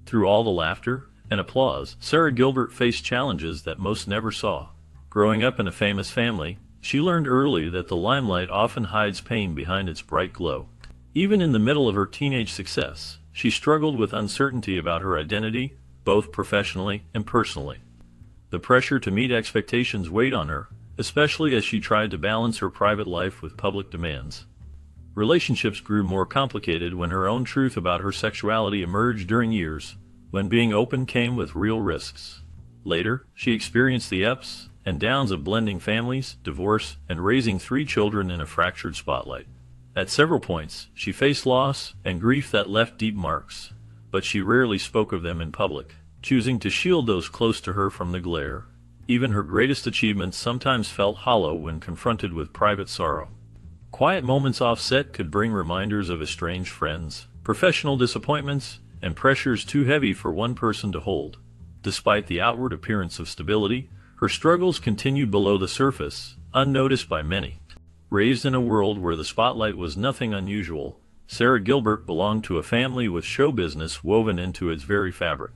Through all the laughter and applause, Sara Gilbert faced challenges that most never saw. Growing up in a famous family, she learned early that the limelight often hides pain behind its bright glow. Even in the middle of her teenage success, she struggled with uncertainty about her identity, both professionally and personally. The pressure to meet expectations weighed on her, especially as she tried to balance her private life with public demands. Relationships grew more complicated when her own truth about her sexuality emerged during years when being open came with real risks. Later, she experienced the ups and downs of blending families, divorce, and raising 3 children in a fractured spotlight. At several points, she faced loss and grief that left deep marks, but she rarely spoke of them in public, choosing to shield those close to her from the glare. Even her greatest achievements sometimes felt hollow when confronted with private sorrow. Quiet moments off set could bring reminders of estranged friends, professional disappointments, and pressures too heavy for one person to hold. Despite the outward appearance of stability, her struggles continued below the surface, unnoticed by many. Raised in a world where the spotlight was nothing unusual, Sara Gilbert belonged to a family with show business woven into its very fabric.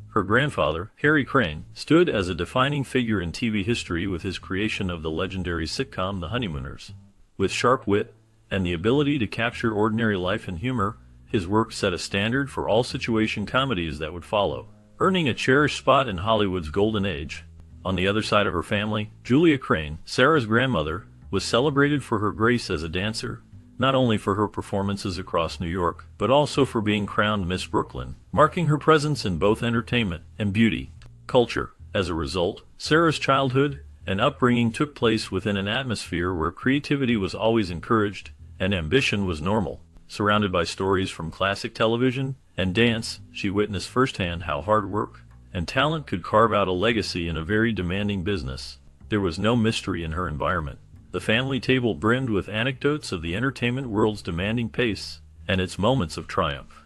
Her grandfather, Harry Crane, stood as a defining figure in TV history with his creation of the legendary sitcom The Honeymooners. With sharp wit and the ability to capture ordinary life and humor, his work set a standard for all situation comedies that would follow, earning a cherished spot in Hollywood's golden age. On the other side of her family, Julia Crane, Sara's grandmother, was celebrated for her grace as a dancer, not only for her performances across New York, but also for being crowned Miss Brooklyn, marking her presence in both entertainment and beauty culture. As a result, Sara's childhood and upbringing took place within an atmosphere where creativity was always encouraged and ambition was normal. Surrounded by stories from classic television and dance, she witnessed firsthand how hard work and talent could carve out a legacy in a very demanding business. There was no mystery in her environment. The family table brimmed with anecdotes of the entertainment world's demanding pace and its moments of triumph.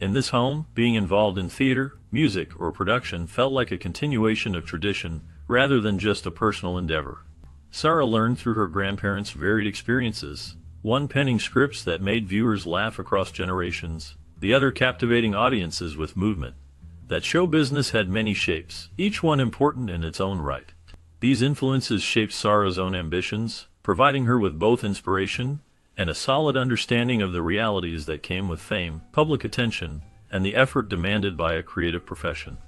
In this home, being involved in theater, music, or production felt like a continuation of tradition rather than just a personal endeavor. Sara learned through her grandparents' varied experiences, one penning scripts that made viewers laugh across generations, the other captivating audiences with movement. That show business had many shapes, each one important in its own right. These influences shaped Sara's own ambitions, providing her with both inspiration and a solid understanding of the realities that came with fame, public attention, and the effort demanded by a creative profession.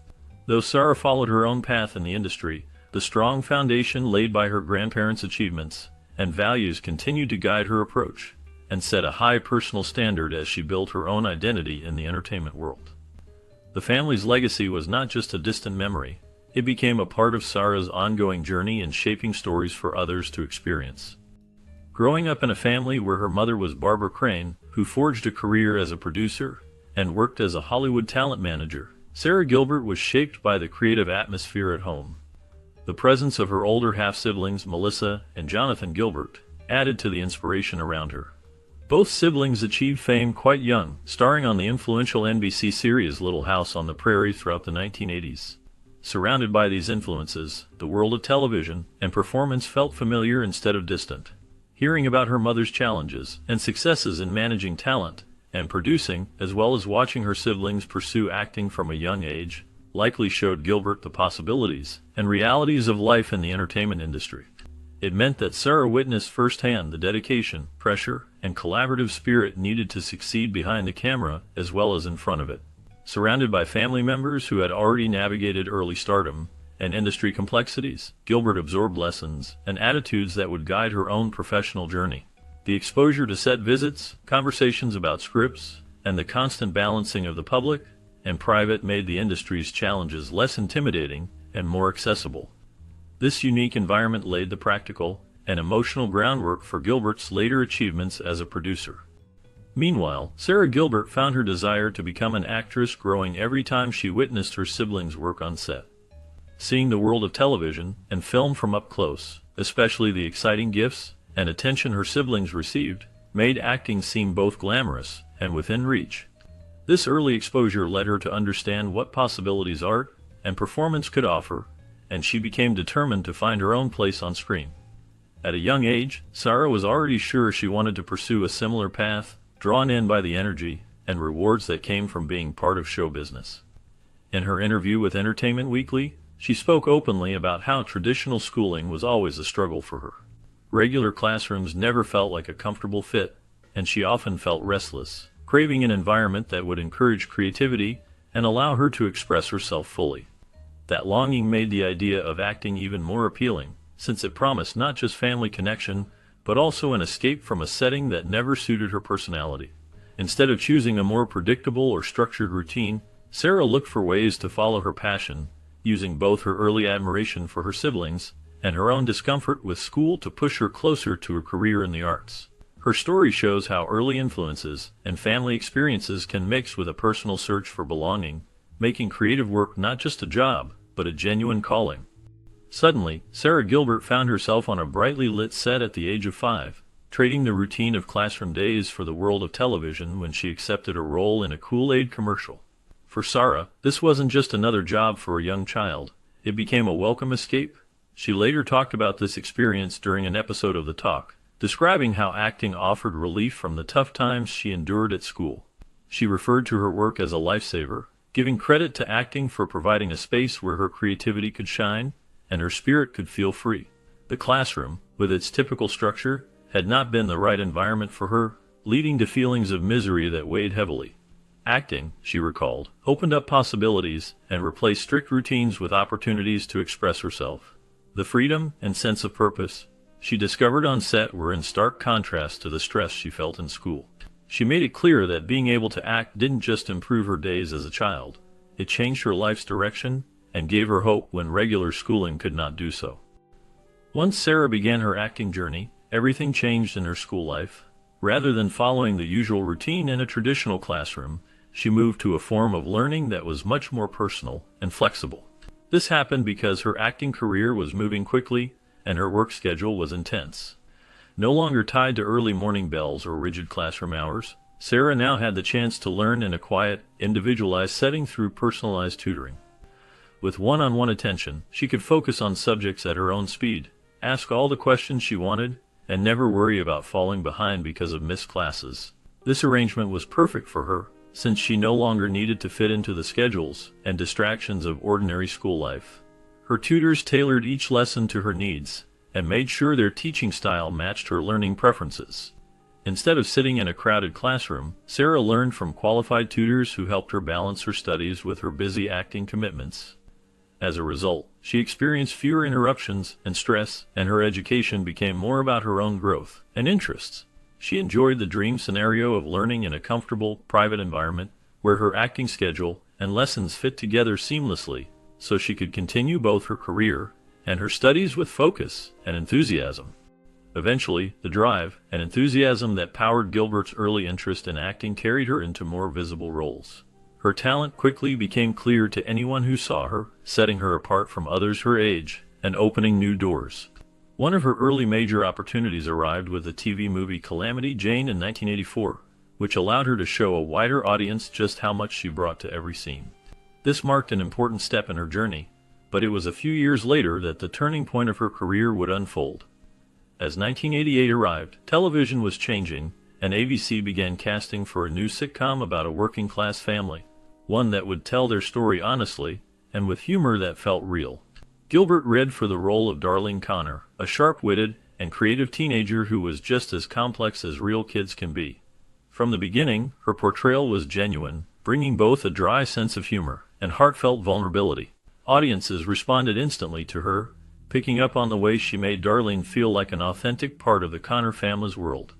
Though Sara followed her own path in the industry, the strong foundation laid by her grandparents' achievements and values continued to guide her approach and set a high personal standard as she built her own identity in the entertainment world. The family's legacy was not just a distant memory. It became a part of Sara's ongoing journey in shaping stories for others to experience. Growing up in a family where her mother was Barbara Crane, who forged a career as a producer and worked as a Hollywood talent manager, Sara Gilbert was shaped by the creative atmosphere at home. The presence of her older half-siblings, Melissa and Jonathan Gilbert, added to the inspiration around her. Both siblings achieved fame quite young, starring on the influential NBC series Little House on the Prairie throughout the 1980s. Surrounded by these influences, the world of television and performance felt familiar instead of distant. Hearing about her mother's challenges and successes in managing talent and producing, as well as watching her siblings pursue acting from a young age, likely showed Gilbert the possibilities and realities of life in the entertainment industry. It meant that Sara witnessed firsthand the dedication, pressure, and collaborative spirit needed to succeed behind the camera as well as in front of it. Surrounded by family members who had already navigated early stardom and industry complexities, Gilbert absorbed lessons and attitudes that would guide her own professional journey. The exposure to set visits, conversations about scripts, and the constant balancing of the public and private made the industry's challenges less intimidating and more accessible. This unique environment laid the practical and emotional groundwork for Gilbert's later achievements as a producer. Meanwhile, Sara Gilbert found her desire to become an actress growing every time she witnessed her siblings work on set. Seeing the world of television and film from up close, especially the exciting gifts and attention her siblings received, made acting seem both glamorous and within reach. This early exposure led her to understand what possibilities art and performance could offer, and she became determined to find her own place on screen. At a young age, Sara was already sure she wanted to pursue a similar path, drawn in by the energy and rewards that came from being part of show business. In her interview with Entertainment Weekly, she spoke openly about how traditional schooling was always a struggle for her. Regular classrooms never felt like a comfortable fit, and she often felt restless, craving an environment that would encourage creativity and allow her to express herself fully. That longing made the idea of acting even more appealing, since it promised not just family connection, but also an escape from a setting that never suited her personality. Instead of choosing a more predictable or structured routine, Sara looked for ways to follow her passion, using both her early admiration for her siblings and her own discomfort with school to push her closer to a career in the arts. Her story shows how early influences and family experiences can mix with a personal search for belonging, making creative work not just a job, but a genuine calling. Suddenly, Sara Gilbert found herself on a brightly lit set at the age of 5, trading the routine of classroom days for the world of television when she accepted a role in a Kool-Aid commercial. For Sara, this wasn't just another job for a young child. It became a welcome escape. She later talked about this experience during an episode of The Talk, describing how acting offered relief from the tough times she endured at school. She referred to her work as a lifesaver, giving credit to acting for providing a space where her creativity could shine and her spirit could feel free. The classroom, with its typical structure, had not been the right environment for her, leading to feelings of misery that weighed heavily. Acting, she recalled, opened up possibilities and replaced strict routines with opportunities to express herself. The freedom and sense of purpose she discovered on set were in stark contrast to the stress she felt in school. She made it clear that being able to act didn't just improve her days as a child, it changed her life's direction and gave her hope when regular schooling could not do so. Once Sara began her acting journey, everything changed in her school life. Rather than following the usual routine in a traditional classroom, she moved to a form of learning that was much more personal and flexible. This happened because her acting career was moving quickly and her work schedule was intense. No longer tied to early morning bells or rigid classroom hours, Sara now had the chance to learn in a quiet, individualized setting through personalized tutoring. With one-on-one attention, she could focus on subjects at her own speed, ask all the questions she wanted, and never worry about falling behind because of missed classes. This arrangement was perfect for her, since she no longer needed to fit into the schedules and distractions of ordinary school life. Her tutors tailored each lesson to her needs and made sure their teaching style matched her learning preferences. Instead of sitting in a crowded classroom, Sara learned from qualified tutors who helped her balance her studies with her busy acting commitments. As a result, she experienced fewer interruptions and stress, and her education became more about her own growth and interests. She enjoyed the dream scenario of learning in a comfortable, private environment where her acting schedule and lessons fit together seamlessly, so she could continue both her career and her studies with focus and enthusiasm. Eventually, the drive and enthusiasm that powered Gilbert's early interest in acting carried her into more visible roles. Her talent quickly became clear to anyone who saw her, setting her apart from others her age and opening new doors. One of her early major opportunities arrived with the TV movie Calamity Jane in 1984, which allowed her to show a wider audience just how much she brought to every scene. This marked an important step in her journey, but it was a few years later that the turning point of her career would unfold. As 1988 arrived, television was changing, and ABC began casting for a new sitcom about a working-class family, one that would tell their story honestly and with humor that felt real. Gilbert read for the role of Darlene Connor, a sharp-witted and creative teenager who was just as complex as real kids can be. From the beginning, her portrayal was genuine, bringing both a dry sense of humor and heartfelt vulnerability. Audiences responded instantly to her, picking up on the way she made Darlene feel like an authentic part of the Connor family's world.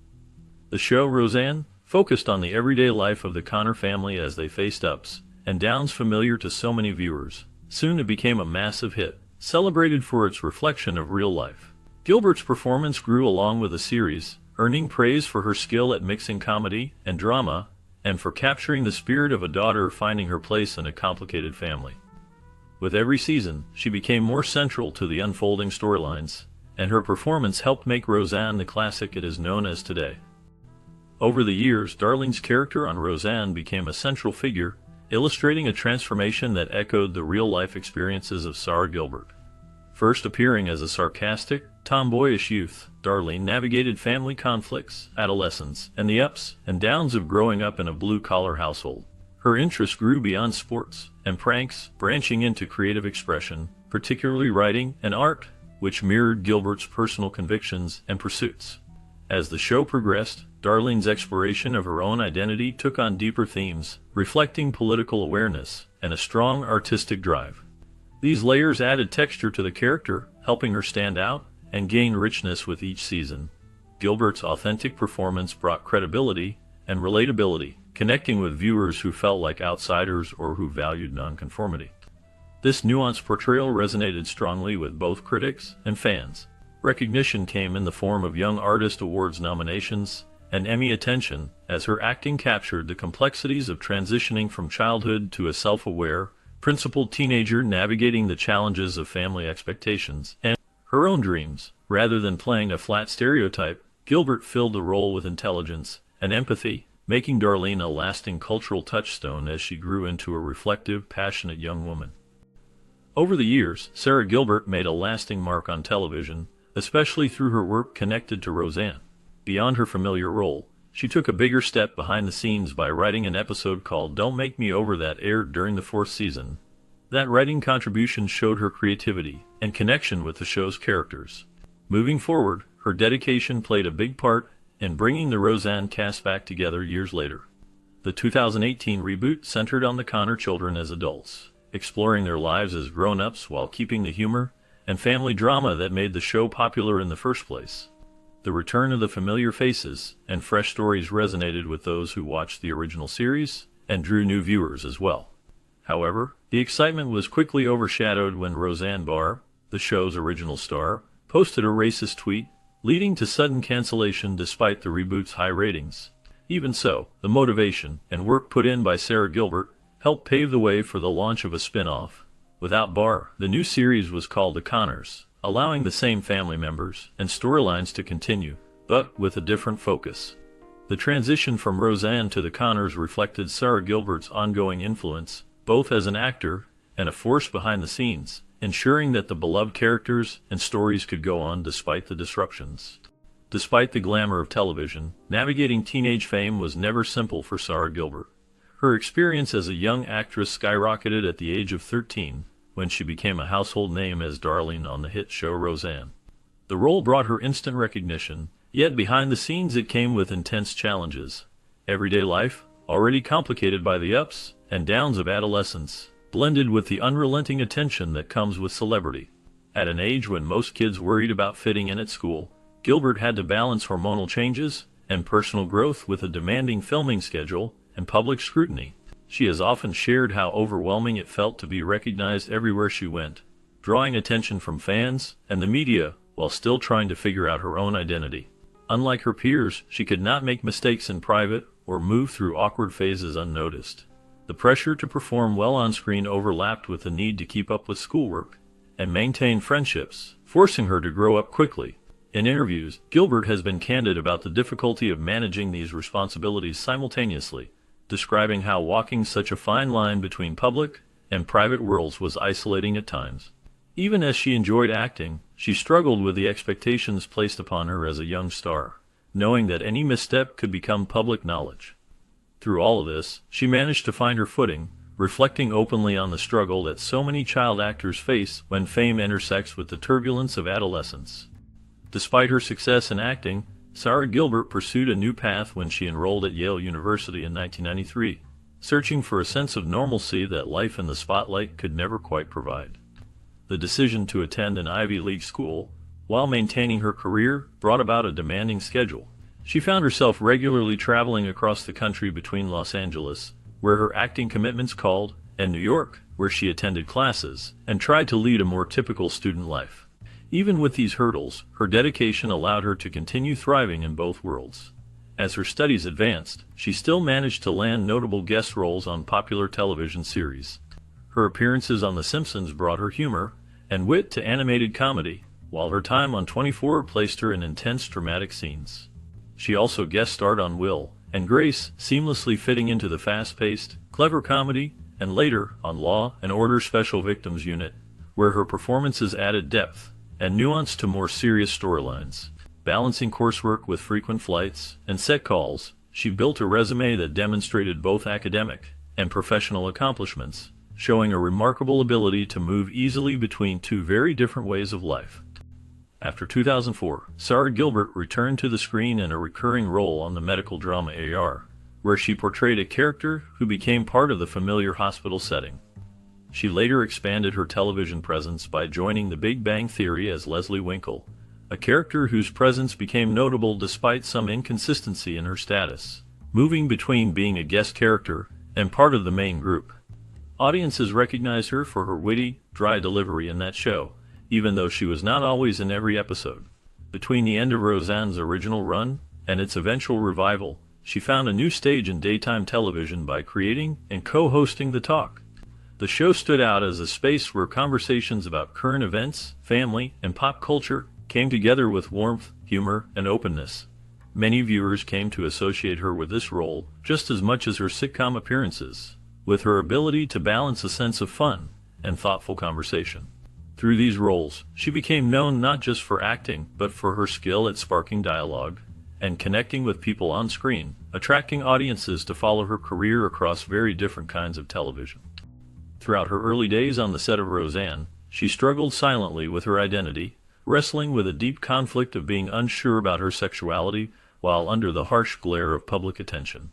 The show Roseanne focused on the everyday life of the Connor family as they faced ups and downs familiar to so many viewers. Soon it became a massive hit, celebrated for its reflection of real life. Gilbert's performance grew along with the series, earning praise for her skill at mixing comedy and drama, and for capturing the spirit of a daughter finding her place in a complicated family. With every season, she became more central to the unfolding storylines, and her performance helped make Roseanne the classic it is known as today. Over the years, Darlene's character on Roseanne became a central figure, illustrating a transformation that echoed the real-life experiences of Sara Gilbert. First appearing as a sarcastic, tomboyish youth, Darlene navigated family conflicts, adolescence, and the ups and downs of growing up in a blue-collar household. Her interests grew beyond sports and pranks, branching into creative expression, particularly writing and art, which mirrored Gilbert's personal convictions and pursuits. As the show progressed, Darlene's exploration of her own identity took on deeper themes, reflecting political awareness and a strong artistic drive. These layers added texture to the character, helping her stand out and gain richness with each season. Gilbert's authentic performance brought credibility and relatability, connecting with viewers who felt like outsiders or who valued nonconformity. This nuanced portrayal resonated strongly with both critics and fans. Recognition came in the form of Young Artist Awards nominations and Emmy attention, as her acting captured the complexities of transitioning from childhood to a self-aware, principled teenager navigating the challenges of family expectations and her own dreams. Rather than playing a flat stereotype, Gilbert filled the role with intelligence and empathy, making Darlene a lasting cultural touchstone as she grew into a reflective, passionate young woman. Over the years, Sara Gilbert made a lasting mark on television, especially through her work connected to Roseanne. Beyond her familiar role, she took a bigger step behind the scenes by writing an episode called Don't Make Me Over that aired during the 4th season. That writing contribution showed her creativity and connection with the show's characters. Moving forward, her dedication played a big part in bringing the Roseanne cast back together years later. The 2018 reboot centered on the Connor children as adults, exploring their lives as grown-ups while keeping the humor and family drama that made the show popular in the first place. The return of the familiar faces and fresh stories resonated with those who watched the original series and drew new viewers as well. However, the excitement was quickly overshadowed when Roseanne Barr, the show's original star, posted a racist tweet, leading to sudden cancellation despite the reboot's high ratings. Even so, the motivation and work put in by Sara Gilbert helped pave the way for the launch of a spin-off. Without Barr, the new series was called The Connors, allowing the same family members and storylines to continue, but with a different focus. The transition from Roseanne to The Connors reflected Sara Gilbert's ongoing influence, both as an actor and a force behind the scenes, ensuring that the beloved characters and stories could go on despite the disruptions. Despite the glamour of television, navigating teenage fame was never simple for Sara Gilbert. Her experience as a young actress skyrocketed at the age of 13, when she became a household name as Darlene on the hit show Roseanne. The role brought her instant recognition, yet behind the scenes it came with intense challenges. Everyday life, already complicated by the ups and downs of adolescence, blended with the unrelenting attention that comes with celebrity. At an age when most kids worried about fitting in at school, Gilbert had to balance hormonal changes and personal growth with a demanding filming schedule and public scrutiny. She has often shared how overwhelming it felt to be recognized everywhere she went, drawing attention from fans and the media while still trying to figure out her own identity. Unlike her peers, she could not make mistakes in private or move through awkward phases unnoticed. The pressure to perform well on screen overlapped with the need to keep up with schoolwork and maintain friendships, forcing her to grow up quickly. In interviews, Gilbert has been candid about the difficulty of managing these responsibilities simultaneously, describing how walking such a fine line between public and private worlds was isolating at times. Even as she enjoyed acting, she struggled with the expectations placed upon her as a young star, knowing that any misstep could become public knowledge. Through all of this, she managed to find her footing, reflecting openly on the struggle that so many child actors face when fame intersects with the turbulence of adolescence. Despite her success in acting, Sara Gilbert pursued a new path when she enrolled at Yale University in 1993, searching for a sense of normalcy that life in the spotlight could never quite provide. The decision to attend an Ivy League school, while maintaining her career, brought about a demanding schedule. She found herself regularly traveling across the country between Los Angeles, where her acting commitments called, and New York, where she attended classes and tried to lead a more typical student life. Even with these hurdles, her dedication allowed her to continue thriving in both worlds. As her studies advanced, she still managed to land notable guest roles on popular television series. Her appearances on The Simpsons brought her humor and wit to animated comedy, while her time on 24 placed her in intense dramatic scenes. She also guest starred on Will and Grace, seamlessly fitting into the fast-paced, clever comedy, and later on Law and Order Special Victims Unit, where her performances added depth and nuance to more serious storylines. Balancing coursework with frequent flights and set calls, she built a resume that demonstrated both academic and professional accomplishments, showing a remarkable ability to move easily between two very different ways of life. After 2004, Sara Gilbert returned to the screen in a recurring role on the medical drama AR, where she portrayed a character who became part of the familiar hospital setting. She later expanded her television presence by joining The Big Bang Theory as Leslie Winkle, a character whose presence became notable despite some inconsistency in her status, moving between being a guest character and part of the main group. Audiences recognized her for her witty, dry delivery in that show, even though she was not always in every episode. Between the end of Roseanne's original run and its eventual revival, she found a new stage in daytime television by creating and co-hosting The Talk. The show stood out as a space where conversations about current events, family, and pop culture came together with warmth, humor, and openness. Many viewers came to associate her with this role just as much as her sitcom appearances, with her ability to balance a sense of fun and thoughtful conversation. Through these roles, she became known not just for acting, but for her skill at sparking dialogue and connecting with people on screen, attracting audiences to follow her career across very different kinds of television. Throughout her early days on the set of Roseanne, she struggled silently with her identity, wrestling with a deep conflict of being unsure about her sexuality while under the harsh glare of public attention.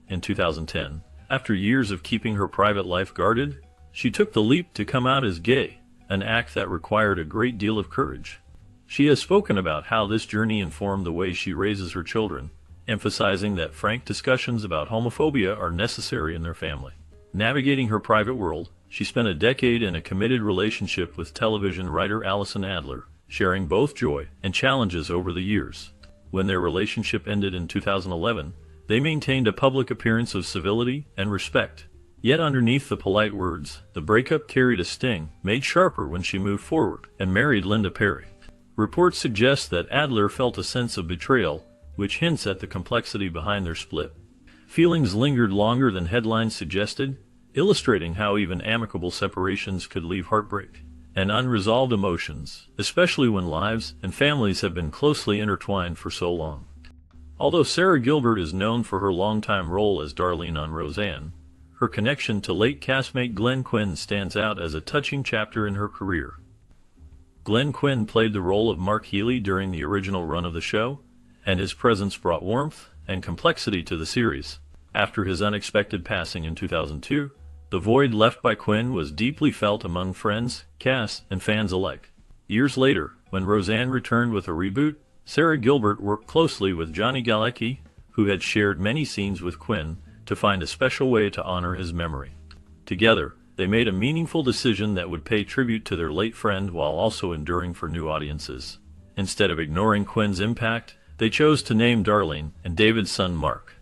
In 2010, after years of keeping her private life guarded, she took the leap to come out as gay, an act that required a great deal of courage. She has spoken about how this journey informed the way she raises her children, emphasizing that frank discussions about homophobia are necessary in their family. Navigating her private world, she spent a decade in a committed relationship with television writer Allison Adler, sharing both joy and challenges over the years. When their relationship ended in 2011, they maintained a public appearance of civility and respect. Yet underneath the polite words, the breakup carried a sting, made sharper when she moved forward and married Linda Perry. Reports suggest that Adler felt a sense of betrayal, which hints at the complexity behind their split. Feelings lingered longer than headlines suggested, illustrating how even amicable separations could leave heartbreak and unresolved emotions, especially when lives and families have been closely intertwined for so long. Although Sara Gilbert is known for her longtime role as Darlene on Roseanne, her connection to late castmate Glenn Quinn stands out as a touching chapter in her career. Glenn Quinn played the role of Mark Healy during the original run of the show, and his presence brought warmth and complexity to the series. After his unexpected passing in 2002, the void left by Quinn was deeply felt among friends, cast, and fans alike. Years later, when Roseanne returned with a reboot, Sara Gilbert worked closely with Johnny Galecki, who had shared many scenes with Quinn, to find a special way to honor his memory. Together, they made a meaningful decision that would pay tribute to their late friend while also enduring for new audiences. Instead of ignoring Quinn's impact, they chose to name Darlene and David's son Mark.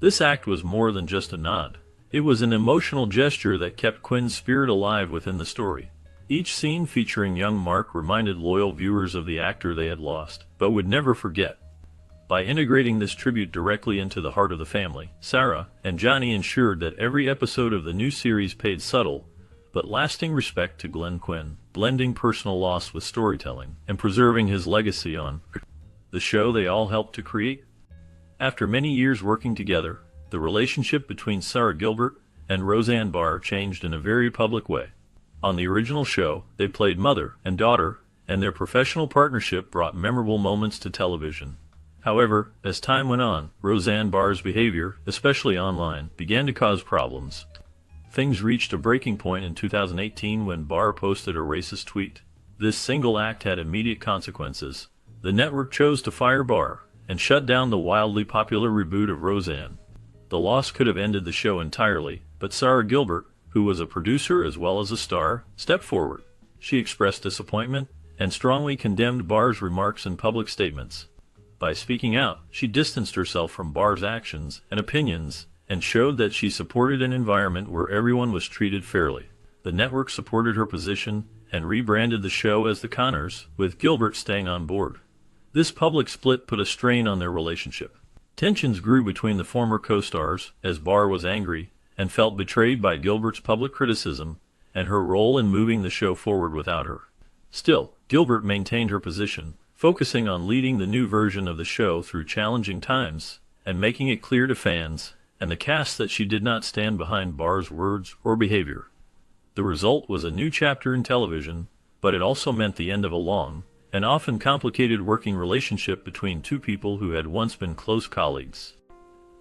This act was more than just a nod. It was an emotional gesture that kept Quinn's spirit alive within the story. Each scene featuring young Mark reminded loyal viewers of the actor they had lost, but would never forget. By integrating this tribute directly into the heart of the family, Sara and Johnny ensured that every episode of the new series paid subtle but lasting respect to Glenn Quinn, blending personal loss with storytelling and preserving his legacy on the show they all helped to create. After many years working together, the relationship between Sara Gilbert and Roseanne Barr changed in a very public way. On the original show, they played mother and daughter, and their professional partnership brought memorable moments to television. However, as time went on, Roseanne Barr's behavior, especially online, began to cause problems. Things reached a breaking point in 2018 when Barr posted a racist tweet. This single act had immediate consequences. The network chose to fire Barr and shut down the wildly popular reboot of Roseanne. The loss could have ended the show entirely, but Sara Gilbert, who was a producer as well as a star, stepped forward. She expressed disappointment and strongly condemned Barr's remarks in public statements. By speaking out, she distanced herself from Barr's actions and opinions and showed that she supported an environment where everyone was treated fairly. The network supported her position and rebranded the show as The Conners, with Gilbert staying on board. This public split put a strain on their relationship. Tensions grew between the former co-stars as Barr was angry and felt betrayed by Gilbert's public criticism and her role in moving the show forward without her. Still, Gilbert maintained her position, focusing on leading the new version of the show through challenging times and making it clear to fans and the cast that she did not stand behind bars' words or behavior. The result was a new chapter in television, but it also meant the end of a long and often complicated working relationship between two people who had once been close colleagues.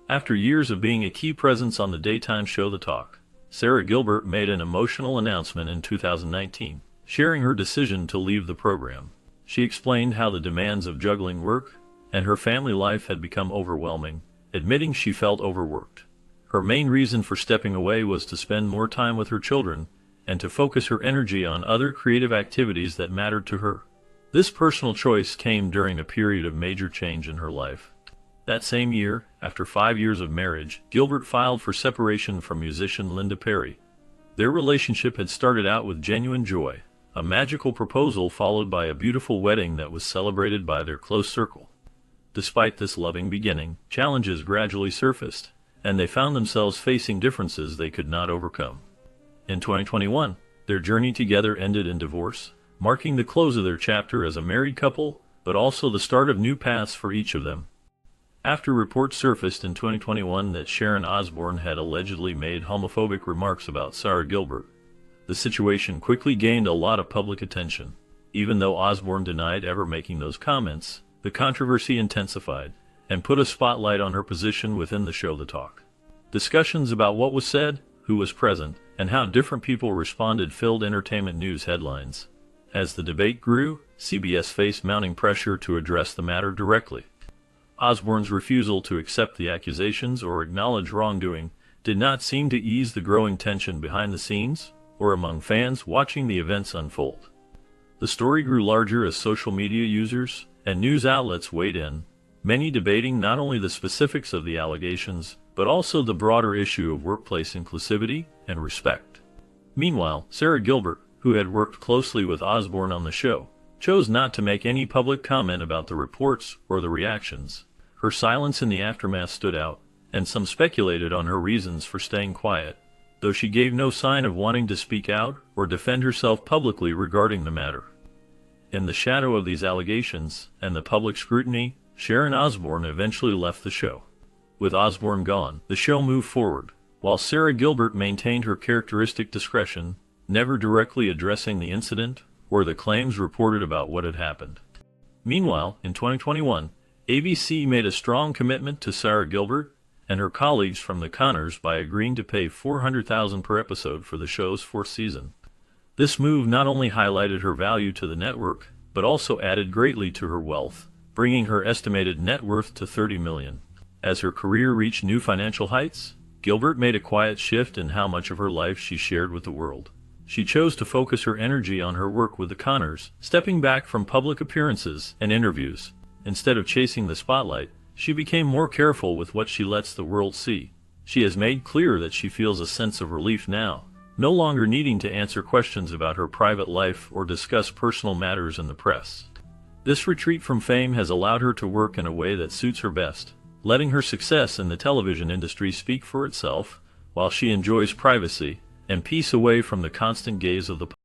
After years of being a key presence on the daytime show The Talk, Sara Gilbert made an emotional announcement in 2019, sharing her decision to leave the program. She explained how the demands of juggling work and her family life had become overwhelming, admitting she felt overworked. Her main reason for stepping away was to spend more time with her children and to focus her energy on other creative activities that mattered to her. This personal choice came during a period of major change in her life. That same year, after 5 years of marriage, Gilbert filed for separation from musician Linda Perry. Their relationship had started out with genuine joy, a magical proposal followed by a beautiful wedding that was celebrated by their close circle. Despite this loving beginning, challenges gradually surfaced, and they found themselves facing differences they could not overcome. In 2021, their journey together ended in divorce, marking the close of their chapter as a married couple, but also the start of new paths for each of them. After reports surfaced in 2021 that Sharon Osbourne had allegedly made homophobic remarks about Sara Gilbert, the situation quickly gained a lot of public attention. Even though Osbourne denied ever making those comments, the controversy intensified and put a spotlight on her position within the show The Talk. Discussions about what was said, who was present, and how different people responded filled entertainment news headlines. As the debate grew, CBS faced mounting pressure to address the matter directly. Osbourne's refusal to accept the accusations or acknowledge wrongdoing did not seem to ease the growing tension behind the scenes or among fans watching the events unfold. The story grew larger as social media users and news outlets weighed in, many debating not only the specifics of the allegations, but also the broader issue of workplace inclusivity and respect. Meanwhile, Sara Gilbert, who had worked closely with Osbourne on the show, chose not to make any public comment about the reports or the reactions. Her silence in the aftermath stood out, and some speculated on her reasons for staying quiet, though she gave no sign of wanting to speak out or defend herself publicly regarding the matter. In the shadow of these allegations and the public scrutiny, Sharon Osbourne eventually left the show. With Osbourne gone, the show moved forward, while Sara Gilbert maintained her characteristic discretion, never directly addressing the incident or the claims reported about what had happened. Meanwhile, in 2021, ABC made a strong commitment to Sara Gilbert and her colleagues from the Conners by agreeing to pay $400,000 per episode for the show's fourth season. This move not only highlighted her value to the network, but also added greatly to her wealth, bringing her estimated net worth to $30 million. As her career reached new financial heights, Gilbert made a quiet shift in how much of her life she shared with the world. She chose to focus her energy on her work with the Conners, stepping back from public appearances and interviews. Instead of chasing the spotlight, she became more careful with what she lets the world see. She has made clear that she feels a sense of relief now, no longer needing to answer questions about her private life or discuss personal matters in the press. This retreat from fame has allowed her to work in a way that suits her best, letting her success in the television industry speak for itself, while she enjoys privacy and peace away from the constant gaze of the public.